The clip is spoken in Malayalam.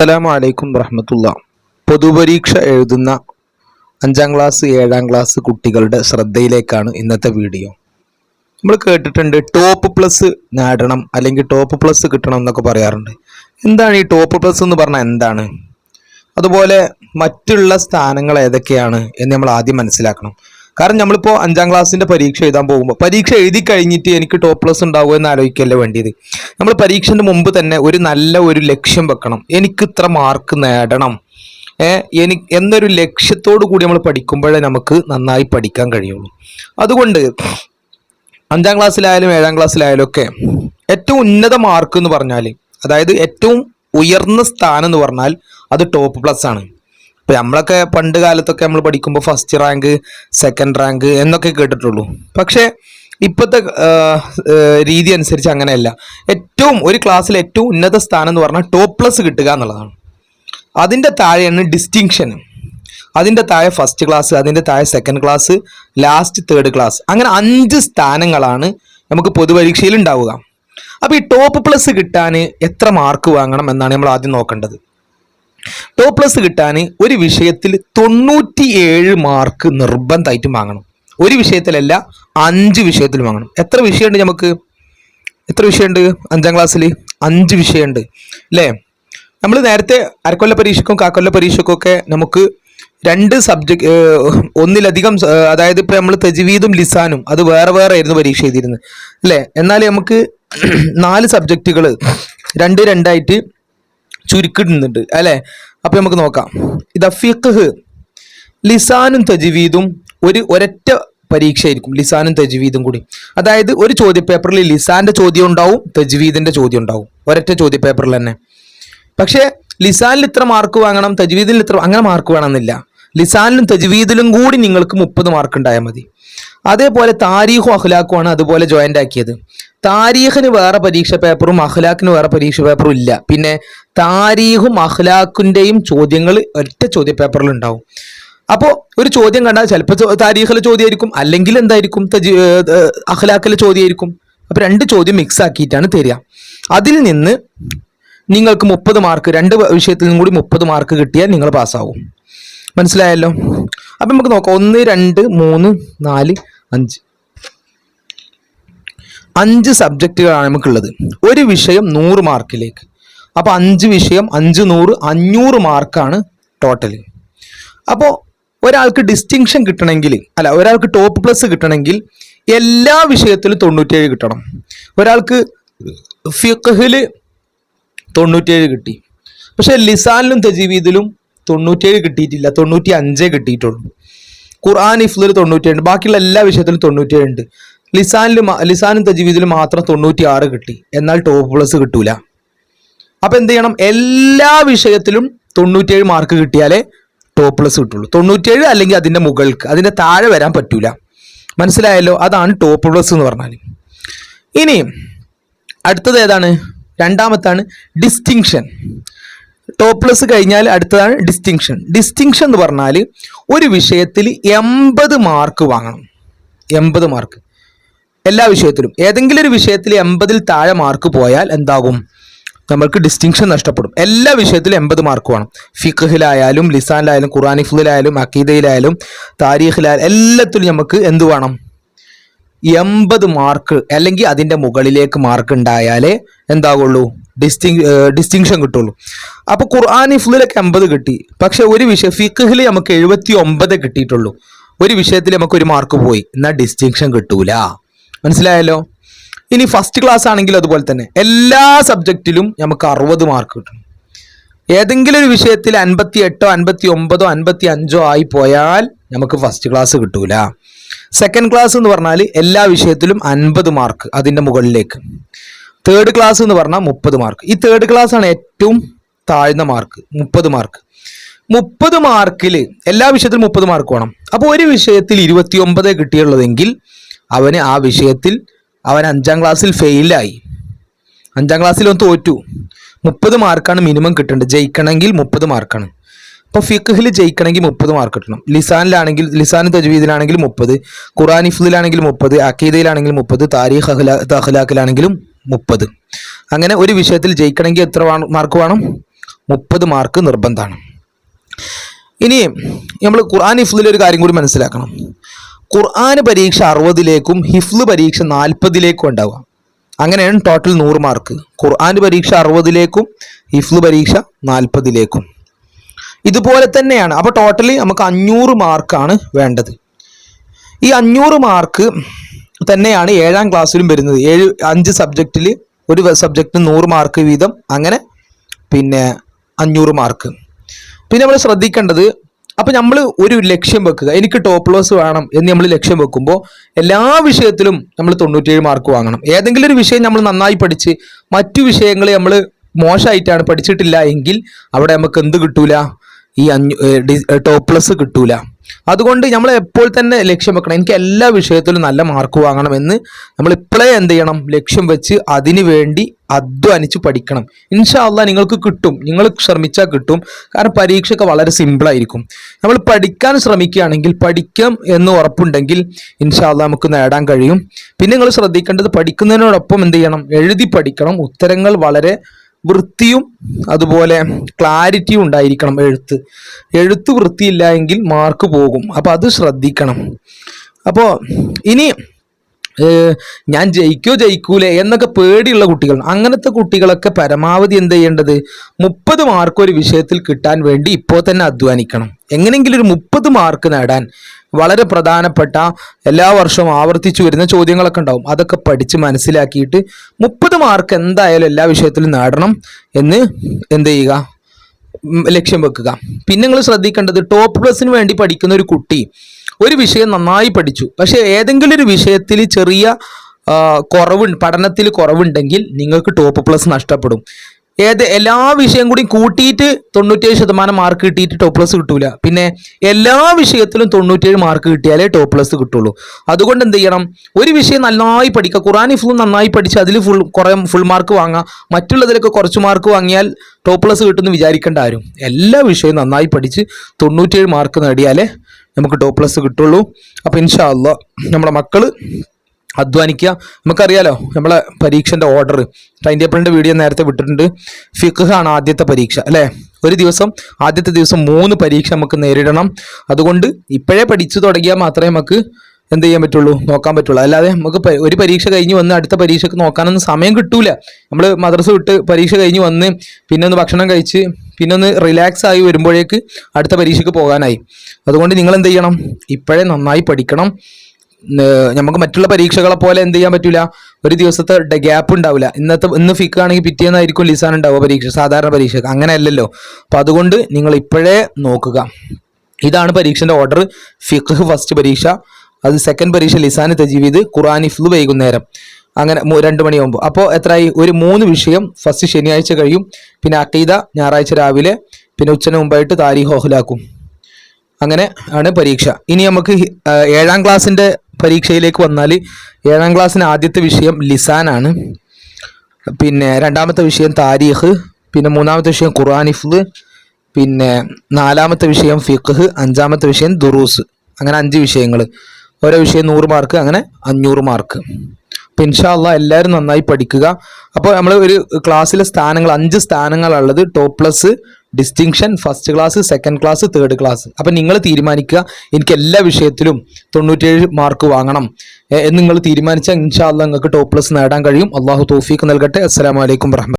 അസ്സലാമു അലൈക്കും വറഹ്മത്തുള്ളാ. പൊതുപരീക്ഷ എഴുതുന്ന 5ാം ക്ലാസ് 7ാം ക്ലാസ് കുട്ടികളുടെ ശ്രദ്ധയിലേക്കാണ് ഇന്നത്തെ വീഡിയോ. നമ്മൾ കേട്ടിട്ടുണ്ട് ടോപ്പ് പ്ലസ് നേടണം അല്ലെങ്കിൽ ടോപ്പ് പ്ലസ് കിട്ടണം എന്നൊക്കെ പറയാറുണ്ട്. എന്താണ് ഈ ടോപ്പ് പ്ലസ് എന്ന് പറഞ്ഞാൽ എന്താണ്? അതുപോലെ മറ്റുള്ള സ്ഥാനങ്ങൾ ഏതൊക്കെയാണ് എന്ന് നമ്മൾ ആദ്യം മനസ്സിലാക്കണം. കാരണം നമ്മളിപ്പോൾ 5ാം ക്ലാസ്സിൻ്റെ പരീക്ഷ എഴുതാൻ പോകുമ്പോൾ പരീക്ഷ എഴുതി കഴിഞ്ഞിട്ട് എനിക്ക് ടോപ്പ് പ്ലസ് ഉണ്ടാവുമോ എന്ന് ആലോചിക്കല്ലേ വേണ്ടിയത്. നമ്മൾ പരീക്ഷൻ്റെ മുമ്പ് തന്നെ ഒരു ലക്ഷ്യം വെക്കണം. എനിക്ക് ഇത്ര മാർക്ക് നേടണം എന്നൊരു ലക്ഷ്യത്തോടു കൂടി നമ്മൾ പഠിക്കുമ്പോഴേ നമുക്ക് നന്നായി പഠിക്കാൻ കഴിയുള്ളൂ. അതുകൊണ്ട് 5ാം ക്ലാസ്സിലായാലും 7ാം ക്ലാസ്സിലായാലും ഒക്കെ ഏറ്റവും ഉന്നത മാർക്ക് എന്ന് പറഞ്ഞാൽ, അതായത് ഏറ്റവും ഉയർന്ന സ്ഥാനം എന്ന് പറഞ്ഞാൽ അത് ടോപ്പ് പ്ലസ് ആണ്. ഇപ്പം നമ്മളൊക്കെ പണ്ട് കാലത്തൊക്കെ നമ്മൾ പഠിക്കുമ്പോൾ ഫസ്റ്റ് റാങ്ക്, സെക്കൻഡ് റാങ്ക് എന്നൊക്കെ കേട്ടിട്ടുള്ളൂ. പക്ഷേ ഇപ്പോഴത്തെ രീതി അനുസരിച്ച് അങ്ങനെയല്ല. ഒരു ക്ലാസ്സിലെ ഏറ്റവും ഉന്നത സ്ഥാനം എന്ന് പറഞ്ഞാൽ ടോപ്പ് പ്ലസ് കിട്ടുക എന്നുള്ളതാണ്. അതിൻ്റെ താഴെയാണ് ഡിസ്റ്റിങ്ഷൻ, അതിൻ്റെ താഴെ ഫസ്റ്റ് ക്ലാസ്, അതിൻ്റെ താഴെ second class, last third class. അങ്ങനെ 5 സ്ഥാനങ്ങളാണ് നമുക്ക് പൊതുപരീക്ഷയിൽ ഉണ്ടാവുക. അപ്പോൾ ഈ ടോപ്പ് പ്ലസ് കിട്ടാൻ എത്ര മാർക്ക് വാങ്ങണം എന്നാണ് നമ്മൾ ആദ്യം നോക്കേണ്ടത്. ടോപ്പ് പ്ലസ് കിട്ടാൻ ഒരു വിഷയത്തിൽ 97 മാർക്ക് നിർബന്ധമായിട്ടും വാങ്ങണം. ഒരു വിഷയത്തിലല്ല, 5 വിഷയത്തിൽ വാങ്ങണം. എത്ര വിഷയമുണ്ട് നമുക്ക്? എത്ര വിഷയമുണ്ട് 5ാം ക്ലാസ്സിൽ? 5 വിഷയമുണ്ട് അല്ലേ? നമ്മൾ നേരത്തെ അരക്കൊല്ല പരീക്ഷയ്ക്കും കാക്കൊല്ല പരീക്ഷയ്ക്കും ഒക്കെ നമുക്ക് 2 സബ്ജക്റ്റ്, ഒന്നിലധികം, അതായത് ഇപ്പം നമ്മൾ തജ്വീദും ലിസാനും അത് വേറെ വേറെ ആയിരുന്നു പരീക്ഷ എഴുതിയിരുന്നത് അല്ലേ? എന്നാൽ നമുക്ക് 4 സബ്ജക്റ്റുകൾ 2-2 ചുരുക്കിടുന്നുണ്ട് അല്ലേ? അപ്പം നമുക്ക് നോക്കാം. ഇത് ഫിഖ്ഹ്, ലിസാനും തജ്വീദും ഒരൊറ്റ പരീക്ഷ ആയിരിക്കും, ലിസാനും തജ്വീദും കൂടി. അതായത് ഒരു ചോദ്യപേപ്പറിൽ ലിസാന്റെ ചോദ്യം ഉണ്ടാവും, തജ്വീദിന്റെ ചോദ്യം ഉണ്ടാവും, ഒരൊറ്റ ചോദ്യപേപ്പറിൽ തന്നെ. പക്ഷേ ലിസാനിൽ ഇത്ര മാർക്ക് വാങ്ങണം, തജ്വീദിൽ ഇത്ര, അങ്ങനെ മാർക്ക് വേണമെന്നില്ല. ലിസാനിലും തജ്വീദിലും കൂടി നിങ്ങൾക്ക് 30 മാർക്ക് ഉണ്ടായാൽ മതി. അതേപോലെ താരീഖും അഖ്ലാഖുമാണ് അതുപോലെ ജോയിന്റ് ആക്കിയത്. താരീഖിന് വേറെ പരീക്ഷ പേപ്പറും അഖ്ലാഖിന് വേറെ പരീക്ഷ പേപ്പറും ഇല്ല. പിന്നെ താരീഖും അഖ്ലാഖിന്റെയും ചോദ്യങ്ങൾ ഒറ്റ ചോദ്യ പേപ്പറിൽ ഉണ്ടാവും. അപ്പോൾ ഒരു ചോദ്യം കണ്ടാൽ ചിലപ്പോൾ താരീഖിലെ ചോദ്യമായിരിക്കും, അല്ലെങ്കിൽ എന്തായിരിക്കും അഖ്ലാഖിലെ ചോദ്യമായിരിക്കും. അപ്പോൾ 2 ചോദ്യം മിക്സ് ആക്കിയിട്ടാണ് തരിക. അതിൽ നിന്ന് നിങ്ങൾക്ക് 30 മാർക്ക്, 2 വിഷയത്തിൽ നിന്നും കൂടി 30 മാർക്ക് കിട്ടിയാൽ നിങ്ങൾ പാസ്സാവും. മനസ്സിലായല്ലോ? അപ്പം നമുക്ക് നോക്കാം. 1, 2, 3, 4, 5 സബ്ജക്റ്റുകളാണ് നമുക്കുള്ളത്. ഒരു വിഷയം 100 മാർക്കിലേക്ക്. അപ്പോൾ 5 വിഷയം 5 100 500 മാർക്കാണ് ടോട്ടൽ. അപ്പോൾ ഒരാൾക്ക് ഡിസ്റ്റിങ്ഷൻ കിട്ടണമെങ്കിൽ, ഒരാൾക്ക് ടോപ്പ് പ്ലസ് കിട്ടണമെങ്കിൽ എല്ലാ വിഷയത്തിലും 97 കിട്ടണം. ഒരാൾക്ക് ഫിഖ്ഹിൽ 97 കിട്ടി, പക്ഷെ ലിസാനിലും തജ്വീദിലും 97 കിട്ടിയിട്ടില്ല, 95 കിട്ടിയിട്ടുള്ളൂ. ഖുർആൻ ഹിഫ്ളിൽ 97, ബാക്കിയുള്ള എല്ലാ വിഷയത്തിലും 97 ഉണ്ട്. ലിസാനും തജ്വീദിലും മാത്രം 96 കിട്ടി, എന്നാൽ ടോപ്പ് പ്ലസ് കിട്ടൂല. അപ്പൊ എന്ത് ചെയ്യണം? എല്ലാ വിഷയത്തിലും 97 മാർക്ക് കിട്ടിയാലേ ടോപ്പ് പ്ലസ് കിട്ടുള്ളൂ. 97 അല്ലെങ്കിൽ അതിന്റെ മുകൾക്ക്, അതിന്റെ താഴെ വരാൻ പറ്റൂല. മനസ്സിലായല്ലോ? അതാണ് ടോപ്പ് പ്ലസ് എന്ന് പറഞ്ഞാൽ. ഇനി അടുത്തത് ഏതാണ്? രണ്ടാമത്താണ് ഡിസ്റ്റിങ്ഷൻ. ടോപ്പ് പ്ലസ് കഴിഞ്ഞാൽ അടുത്തതാണ് ഡിസ്റ്റിങ്ഷൻ. ഡിസ്റ്റിങ്ഷൻ എന്ന് പറഞ്ഞാൽ ഒരു വിഷയത്തിൽ 80 മാർക്ക് വാങ്ങണം. 80 മാർക്ക് എല്ലാ വിഷയത്തിലും. ഏതെങ്കിലും ഒരു വിഷയത്തിൽ 80ൽ താഴെ മാർക്ക് പോയാൽ എന്താകും? നമ്മൾക്ക് ഡിസ്റ്റിങ്ഷൻ നഷ്ടപ്പെടും. എല്ലാ വിഷയത്തിലും 80 മാർക്ക് വേണം. ഫിഖ്ഹിലായാലും ലിസാനിലായാലും ഖുർആൻ ഹിഫ്ളിലായാലും അഖീദയിലായാലും താരീഖിലായാലും എല്ലാത്തിലും നമുക്ക് എന്ത് വേണം? 80 മാർക്ക് അല്ലെങ്കിൽ അതിൻ്റെ മുകളിലേക്ക് മാർക്ക് ഉണ്ടായാലേ എന്താകുള്ളൂ? ഡിസ്റ്റിങ്ഷൻ കിട്ടുള്ളൂ. അപ്പോൾ ഖുർആൻ ഹിഫ്ളിലൊക്കെ 80 കിട്ടി, പക്ഷെ ഒരു വിഷയം ഫിഖ്ഹിൽ നമുക്ക് 79 കിട്ടിയിട്ടുള്ളൂ. ഒരു വിഷയത്തിൽ നമുക്ക് 1 മാർക്ക് പോയി, എന്നാൽ ഡിസ്റ്റിങ്ഷൻ കിട്ടൂല. മനസ്സിലായല്ലോ? ഇനി ഫസ്റ്റ് ക്ലാസ് ആണെങ്കിൽ അതുപോലെ തന്നെ എല്ലാ സബ്ജക്റ്റിലും നമുക്ക് 60 മാർക്ക് കിട്ടും. ഏതെങ്കിലും ഒരു വിഷയത്തിൽ 58 59 55 ആയി പോയാൽ നമുക്ക് ഫസ്റ്റ് ക്ലാസ് കിട്ടൂല. സെക്കൻഡ് ക്ലാസ് എന്ന് പറഞ്ഞാൽ എല്ലാ വിഷയത്തിലും 50 മാർക്ക് അതിൻ്റെ മുകളിലേക്ക്. തേർഡ് ക്ലാസ് എന്ന് പറഞ്ഞാൽ 30 മാർക്ക്. ഈ തേർഡ് ക്ലാസ് ആണ് ഏറ്റവും താഴ്ന്ന മാർക്ക്, 30 മാർക്ക്. 30 മാർക്കിൽ എല്ലാ വിഷയത്തിലും 30 മാർക്ക് വേണം. അപ്പോൾ ഒരു വിഷയത്തിൽ 29 കിട്ടിയുള്ളതെങ്കിൽ അവന് ആ വിഷയത്തിൽ 5ാം ക്ലാസ്സിൽ ഫെയിലായി. 5ാം ക്ലാസ്സിൽ ഒന്ന് തോറ്റു. 30 മാർക്കാണ് മിനിമം കിട്ടേണ്ടത്. ജയിക്കണമെങ്കിൽ 30 മാർക്കാണ്. അപ്പോൾ ഫിഖ്ഹിൽ ജയിക്കണമെങ്കിൽ 30 മാർക്ക് കിട്ടണം. ലിസാനും തജ്വീദിലാണെങ്കിൽ 30, ഖുർആൻ ഹിഫ്ളിലാണെങ്കിൽ 30, അഖീദയിലാണെങ്കിൽ 30, താരീഖ് അഖ്ലാഖിലാണെങ്കിലും 30. അങ്ങനെ ഒരു വിഷയത്തിൽ ജയിക്കണമെങ്കിൽ എത്ര മാർക്ക് വേണം? 30 മാർക്ക് നിർബന്ധമാണ്. ഇനി നമ്മൾ ഖുർആൻ ഹിഫ്ലിൽ ഒരു കാര്യം കൂടി മനസ്സിലാക്കണം. ഖുർആൻ പരീക്ഷ 60ലേക്കും ഹിഫ്ല് പരീക്ഷ 40ലേക്കും ഉണ്ടാവുക. അങ്ങനെയാണ് ടോട്ടൽ 100 മാർക്ക്. ഖുർആൻ പരീക്ഷ 60ലേക്കും ഹിഫ്ല് പരീക്ഷ 40ലേക്കും. ഇതുപോലെ തന്നെയാണ്. അപ്പോൾ ടോട്ടലി നമുക്ക് 500 മാർക്കാണ് വേണ്ടത്. ഈ 500 മാർക്ക് തന്നെയാണ് 7ാം ക്ലാസ്സിലും വരുന്നത്. 5 സബ്ജക്റ്റിൽ ഒരു സബ്ജക്റ്റിന് 100 മാർക്ക് വീതം, അങ്ങനെ പിന്നെ 500 മാർക്ക്. പിന്നെ നമ്മൾ ശ്രദ്ധിക്കേണ്ടത്, അപ്പം നമ്മൾ ഒരു ലക്ഷ്യം വെക്കുക, എനിക്ക് ടോപ്പ് പ്ലസ് വേണം എന്ന് നമ്മൾ ലക്ഷ്യം വെക്കുമ്പോൾ എല്ലാ വിഷയത്തിലും നമ്മൾ 97 മാർക്ക് വാങ്ങണം. ഏതെങ്കിലും ഒരു വിഷയം നമ്മൾ നന്നായി പഠിച്ച് മറ്റു വിഷയങ്ങൾ നമ്മൾ മോശമായിട്ടാണ് പഠിച്ചിട്ടില്ല എങ്കിൽ അവിടെ നമുക്ക് എന്ത് കിട്ടൂല, ഈ ടോപ്പ് പ്ലസ് കിട്ടൂല. അതുകൊണ്ട് നമ്മൾ എപ്പോൾ തന്നെ ലക്ഷ്യം വെക്കണം, എനിക്ക് എല്ലാ വിഷയത്തിലും നല്ല മാർക്ക് വാങ്ങണമെന്ന് നമ്മൾ ഇപ്പോഴേ എന്ത് ചെയ്യണം, ലക്ഷ്യം വെച്ച് അതിനു വേണ്ടി അധ്വാനിച്ച് പഠിക്കണം. ഇൻഷാ അല്ലാഹ് നിങ്ങൾക്ക് കിട്ടും, നിങ്ങൾ ശ്രമിച്ചാൽ കിട്ടും. കാരണം പരീക്ഷയൊക്കെ വളരെ സിമ്പിളായിരിക്കും. നമ്മൾ പഠിക്കാൻ ശ്രമിക്കുകയാണെങ്കിൽ, പഠിക്കാം എന്ന് ഉറപ്പുണ്ടെങ്കിൽ ഇൻഷാ അല്ലാഹ് നമുക്ക് നേടാൻ കഴിയും. പിന്നെ നിങ്ങൾ ശ്രദ്ധിക്കേണ്ടത്, പഠിക്കുന്നതിനോടൊപ്പം എന്ത് ചെയ്യണം, എഴുതി പഠിക്കണം. ഉത്തരങ്ങൾ വളരെ വൃത്തിയും അതുപോലെ ക്ലാരിറ്റിയും ഉണ്ടായിരിക്കണം. എഴുത്ത് വൃത്തിയില്ല എങ്കിൽ മാർക്ക് പോകും. അപ്പോൾ അത് ശ്രദ്ധിക്കണം. അപ്പോൾ ഇനി ഞാൻ ജയിക്കൂലേ എന്നൊക്കെ പേടിയുള്ള കുട്ടികൾ, അങ്ങനത്തെ കുട്ടികളൊക്കെ പരമാവധി എന്ത് ചെയ്യേണ്ടത്, 30 മാർക്ക് ഒരു വിഷയത്തിൽ കിട്ടാൻ വേണ്ടി ഇപ്പോൾ തന്നെ അധ്വാനിക്കണം. എങ്ങനെയെങ്കിലും ഒരു 30 മാർക്ക് നേടാൻ വളരെ പ്രധാനപ്പെട്ട എല്ലാ വർഷവും ആവർത്തിച്ചു വരുന്ന ചോദ്യങ്ങളൊക്കെ ഉണ്ടാവും. അതൊക്കെ പഠിച്ച് മനസ്സിലാക്കിയിട്ട് 30 മാർക്ക് എന്തായാലും എല്ലാ വിഷയത്തിലും നേടണം എന്ന് എന്ത് ചെയ്യുക, ലക്ഷ്യം വെക്കുക. പിന്നെ നിങ്ങൾ ശ്രദ്ധിക്കേണ്ടത്, ടോപ്പ് പ്ലസിന് വേണ്ടി പഠിക്കുന്ന ഒരു കുട്ടി ഒരു വിഷയം നന്നായി പഠിച്ചു, പക്ഷേ ഏതെങ്കിലും ഒരു വിഷയത്തിൽ ചെറിയ പഠനത്തിൽ കുറവുണ്ടെങ്കിൽ നിങ്ങൾക്ക് ടോപ്പ് പ്ലസ് നഷ്ടപ്പെടും. എല്ലാ വിഷയം കൂടി കൂട്ടിയിട്ട് 97% മാർക്ക് കിട്ടിയിട്ട് ടോപ്പ് പ്ലസ് കിട്ടൂല. പിന്നെ എല്ലാ വിഷയത്തിലും 97 മാർക്ക് കിട്ടിയാലേ ടോപ്പ് പ്ലസ് കിട്ടുള്ളൂ. അതുകൊണ്ട് എന്ത് ചെയ്യണം, ഒരു വിഷയം നന്നായി പഠിക്കുക. ഖുർആൻ ഫുൾ നന്നായി പഠിച്ച് അതിൽ ഫുൾ മാർക്ക് വാങ്ങുക. മറ്റുള്ളതിലൊക്കെ കുറച്ച് മാർക്ക് വാങ്ങിയാൽ ടോപ്പ് പ്ലസ് കിട്ടുമെന്ന് വിചാരിക്കേണ്ട ആരും. എല്ലാ വിഷയവും നന്നായി പഠിച്ച് 97 മാർക്ക് നേടിയാലേ നമുക്ക് ടോപ്പ് പ്ലസ് കിട്ടുള്ളൂ. അപ്പോൾ ഇൻഷാ അല്ലാഹ് നമ്മുടെ മക്കൾ അധ്വാനിക്കുക. നമുക്കറിയാലോ നമ്മളെ പരീക്ഷൻ്റെ ഓർഡർ, ടൈം ടേബിളിൻ്റെ വീഡിയോ നേരത്തെ വിട്ടിട്ടുണ്ട്. ഫിഖ് ആണ് ആദ്യത്തെ പരീക്ഷ അല്ലേ. ആദ്യത്തെ ദിവസം 3 പരീക്ഷ നമുക്ക് നേരിടണം. അതുകൊണ്ട് ഇപ്പോഴേ പഠിച്ചു തുടങ്ങിയാൽ മാത്രമേ നമുക്ക് എന്ത് ചെയ്യാൻ പറ്റുള്ളൂ, നോക്കാൻ പറ്റുള്ളൂ. അല്ലാതെ നമുക്ക് ഒരു പരീക്ഷ കഴിഞ്ഞ് വന്ന് അടുത്ത പരീക്ഷയ്ക്ക് നോക്കാനൊന്നും സമയം കിട്ടൂല. നമ്മൾ മദ്രസ വിട്ട് പരീക്ഷ കഴിഞ്ഞ് വന്ന് പിന്നെ ഒന്ന് ഭക്ഷണം കഴിച്ച് പിന്നെ ഒന്ന് റിലാക്സ് ആയി വരുമ്പോഴേക്ക് അടുത്ത പരീക്ഷയ്ക്ക് പോകാനായി. അതുകൊണ്ട് നിങ്ങൾ എന്ത് ചെയ്യണം, ഇപ്പോഴേ നന്നായി പഠിക്കണം. നമുക്ക് മറ്റുള്ള പരീക്ഷകളെ പോലെ എന്ത് ചെയ്യാൻ പറ്റില്ല, ഒരു ദിവസത്തെ ഗ്യാപ്പ് ഉണ്ടാവില്ല. ഇന്ന് ഫിഖ് ആണെങ്കിൽ പിറ്റേന്നായിരിക്കും ലിസാൻ ഉണ്ടാവുക പരീക്ഷ, സാധാരണ പരീക്ഷ അങ്ങനെ അല്ലല്ലോ. അപ്പം അതുകൊണ്ട് നിങ്ങൾ ഇപ്പോഴേ നോക്കുക. ഇതാണ് പരീക്ഷൻ്റെ ഓർഡർ. ഫിഖ് ഫസ്റ്റ് പരീക്ഷ, അത് സെക്കൻഡ് പരീക്ഷ ലിസാൻ തജ്വീദ്, ഖുർആൻ ഹിഫ്ള് വൈകുന്നേരം, അങ്ങനെ 2 മണിയാകുമ്പോൾ. അപ്പോൾ എത്രയായി, ഒരു 3 വിഷയം ഫസ്റ്റ് ശനിയാഴ്ച കഴിയും. പിന്നെ അഖീദ ഞായറാഴ്ച രാവിലെ, പിന്നെ ഉച്ചന് മുമ്പായിട്ട് താരീഖ് ഓഹ്ലാക്കും. അങ്ങനെ ആണ് പരീക്ഷ. ഇനി നമുക്ക് 7ാം ക്ലാസ്സിൻ്റെ പരീക്ഷയിലേക്ക് വന്നാൽ, 7ാം ക്ലാസ്സിന് ആദ്യത്തെ വിഷയം ലിസാനാണ്. പിന്നെ 2ാമത്തെ വിഷയം താരീഖ്, പിന്നെ 3ാമത്തെ വിഷയം ഖുർആൻ ഹിഫ്ള്, പിന്നെ 4ാമത്തെ വിഷയം ഫിഖ്, 5ാമത്തെ വിഷയം ദുറൂസ്. അങ്ങനെ 5 വിഷയങ്ങൾ, ഓരോ വിഷയം 100 മാർക്ക്, അങ്ങനെ 500 മാർക്ക്. അപ്പോൾ ഇൻഷാ അല്ലാഹ് എല്ലാവരും നന്നായി പഠിക്കുക. അപ്പോൾ നമ്മൾ ഒരു ക്ലാസ്സിലെ സ്ഥാനങ്ങൾ 5 സ്ഥാനങ്ങളുള്ളത്: top plus, distinction, first class, second class, third class. അപ്പം നിങ്ങൾ തീരുമാനിക്കുക, എനിക്ക് എല്ലാ വിഷയത്തിലും 97 മാർക്ക് വാങ്ങണം എന്ന് നിങ്ങൾ തീരുമാനിച്ചാൽ ഇൻഷാ അല്ലാഹ് നിങ്ങൾക്ക് ടോപ്പ് പ്ലസ് നേടാൻ കഴിയും. അള്ളാഹു തൗഫീഖ് നൽകട്ടെ. അസ്സലാമു അലൈക്കും വറഹ്മത്തുള്ളാഹി.